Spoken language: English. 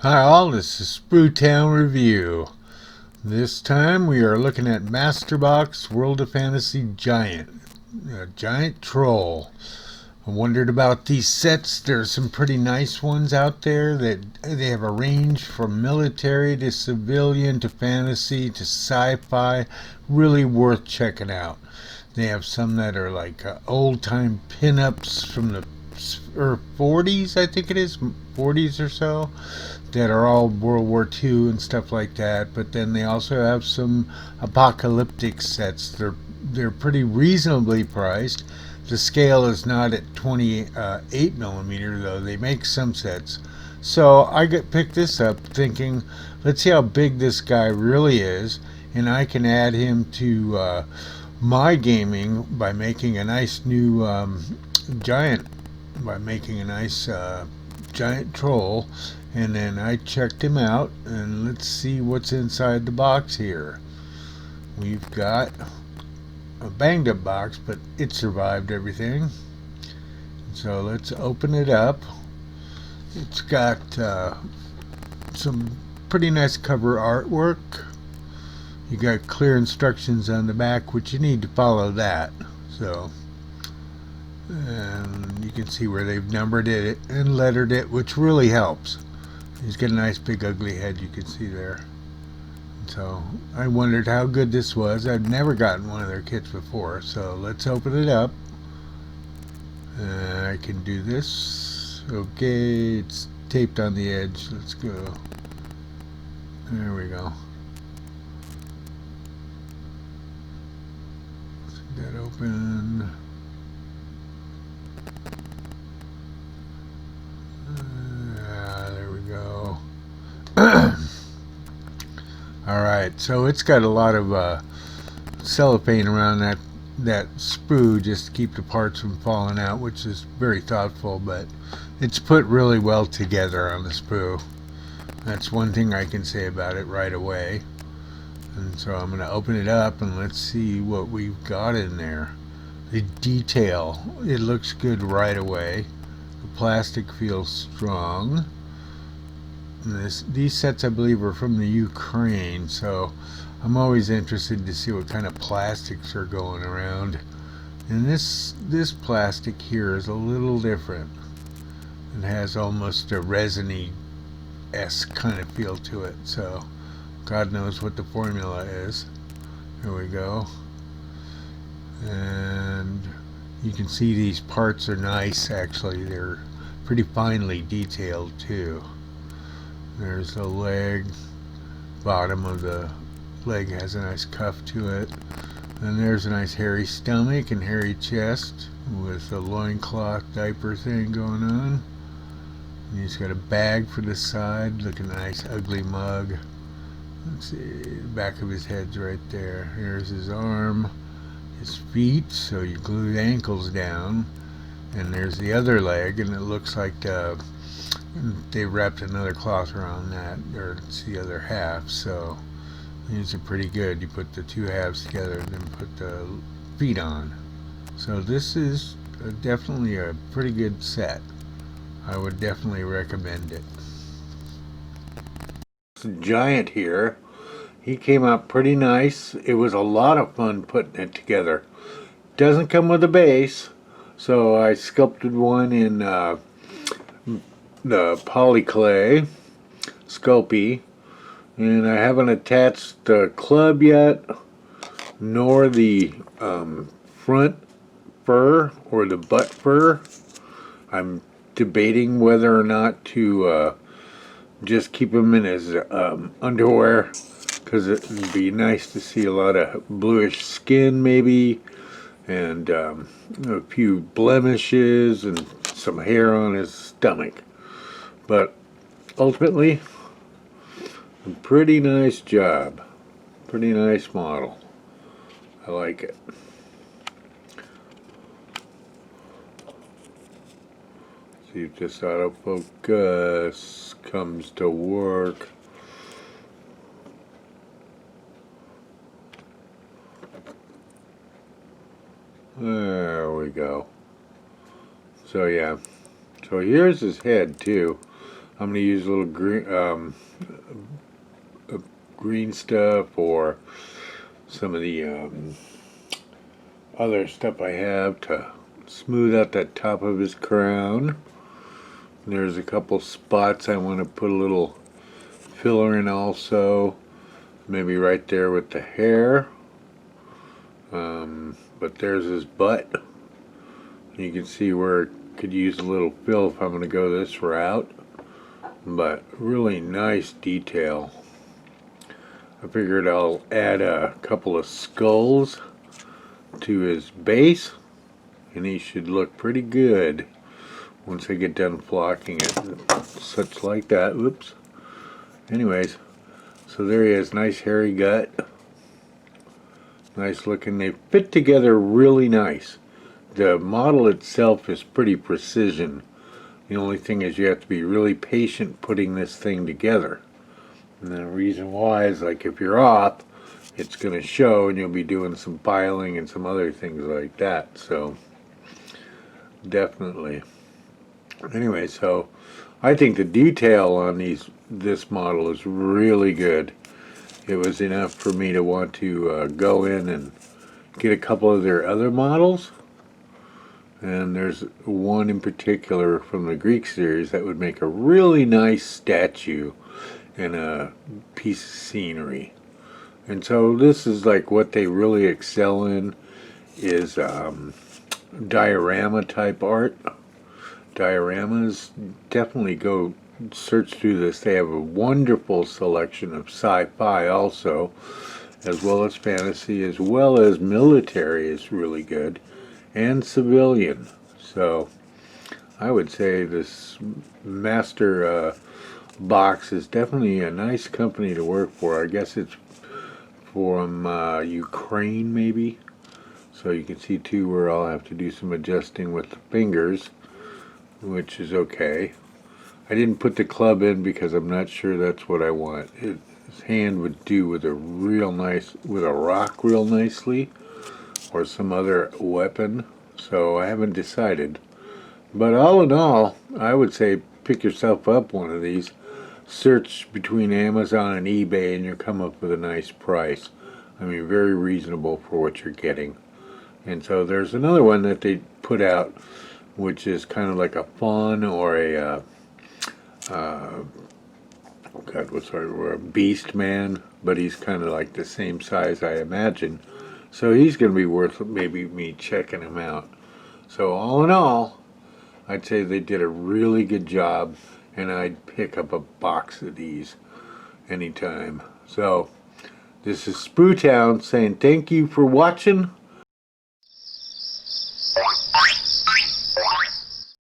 Hi all, this is Sproo Town Review. This time we are looking at Masterbox World of Fantasy Giant, a giant troll. I wondered about these sets. There's some pretty nice ones out there that they have a range from military to civilian to fantasy to sci-fi. Really worth checking out. They have some that are like old-time pinups from the 40s, I think it is, 40s or so, that are all World War II and stuff like that. But then they also have some apocalyptic sets. They're pretty reasonably priced. The scale is not at 28 millimeter though. They make some sets. So picked this up thinking, let's see how big this guy really is, and I can add him to my gaming by making a nice new giant, by making a nice giant troll. And then I checked him out, and let's see what's inside the box here. We've got a banged up box, but it survived everything. So let's open it up. It's got some pretty nice cover artwork. You got clear instructions on the back, which you need to follow that. So, and you can see where they've numbered it and lettered it, which really helps. He's got a nice big ugly head, you can see there. So I wondered how good this was. I've never gotten one of their kits before, so let's open it up. I can do this. Okay, it's taped on the edge. Let's go. There we go. Let's get that open. There we go. Alright, so it's got a lot of cellophane around that sprue just to keep the parts from falling out, which is very thoughtful, but it's put really well together on the sprue. That's one thing I can say about it right away. And so I'm going to open it up and let's see what we've got in there. The detail, it looks good right away. The plastic feels strong. These sets, I believe, are from the Ukraine, so I'm always interested to see what kind of plastics are going around. And this plastic here is a little different. It has almost a resiny-esque kind of feel to it, so God knows what the formula is. Here we go. And you can see these parts are nice, actually. They're pretty finely detailed, too. There's the leg. Bottom of the leg has a nice cuff to it. And there's a nice hairy stomach and hairy chest with a loincloth diaper thing going on. And he's got a bag for the side, looking nice ugly mug. Let's see, the back of his head's right there. Here's his arm, his feet, so you glue the ankles down. And there's the other leg, and it looks like they wrapped another cloth around that, or it's the other half, so these are pretty good. You put the two halves together and then put the feet on. So this is definitely a pretty good set. I would definitely recommend it. This giant here, he came out pretty nice. It was a lot of fun putting it together. Doesn't come with a base, so I sculpted one in the polyclay Sculpey, and I haven't attached the club yet, nor the front fur or the butt fur. I'm debating whether or not to just keep him in his underwear, because it would be nice to see a lot of bluish skin maybe, and a few blemishes and some hair on his stomach. But ultimately, a pretty nice job. Pretty nice model. I like it. See if this autofocus comes to work. There we go. So yeah. So here's his head too. I'm going to use a little green stuff or some of the other stuff I have to smooth out that top of his crown. There's a couple spots I want to put a little filler in also, maybe right there with the hair. But there's his butt. You can see where it could use a little fill if I'm going to go this route. But really nice detail. I figured I'll add a couple of skulls to his base, and he should look pretty good once I get done flocking it, such like that. Oops. Anyways, so there he is, nice hairy gut, nice looking. They fit together really nice. The model itself is pretty precision. The only thing is you have to be really patient putting this thing together. And the reason why is, like, if you're off, it's going to show, and you'll be doing some piling and some other things like that. So definitely. Anyway, so I think the detail on this model is really good. It was enough for me to want to go in and get a couple of their other models. And there's one in particular from the Greek series that would make a really nice statue and a piece of scenery. And so this is like what they really excel in is diorama type art. Dioramas, definitely go search through this. They have a wonderful selection of sci-fi also, as well as fantasy, as well as military is really good, and civilian. So I would say this Master box is definitely a nice company to work for. I guess it's from Ukraine maybe. So you can see too where I'll have to do some adjusting with the fingers, which is okay. I didn't put the club in because I'm not sure that's what I want. His hand would do with a rock real nicely, or some other weapon. So I haven't decided. But all in all, I would say pick yourself up one of these. Search between Amazon and eBay and you'll come up with a nice price. I mean, very reasonable for what you're getting. And so there's another one that they put out, which is kind of like a fawn or a a beast man, but he's kind of like the same size, I imagine. So he's going to be worth maybe me checking him out. So all in all, I'd say they did a really good job, and I'd pick up a box of these anytime. So this is Sproo Town saying thank you for watching.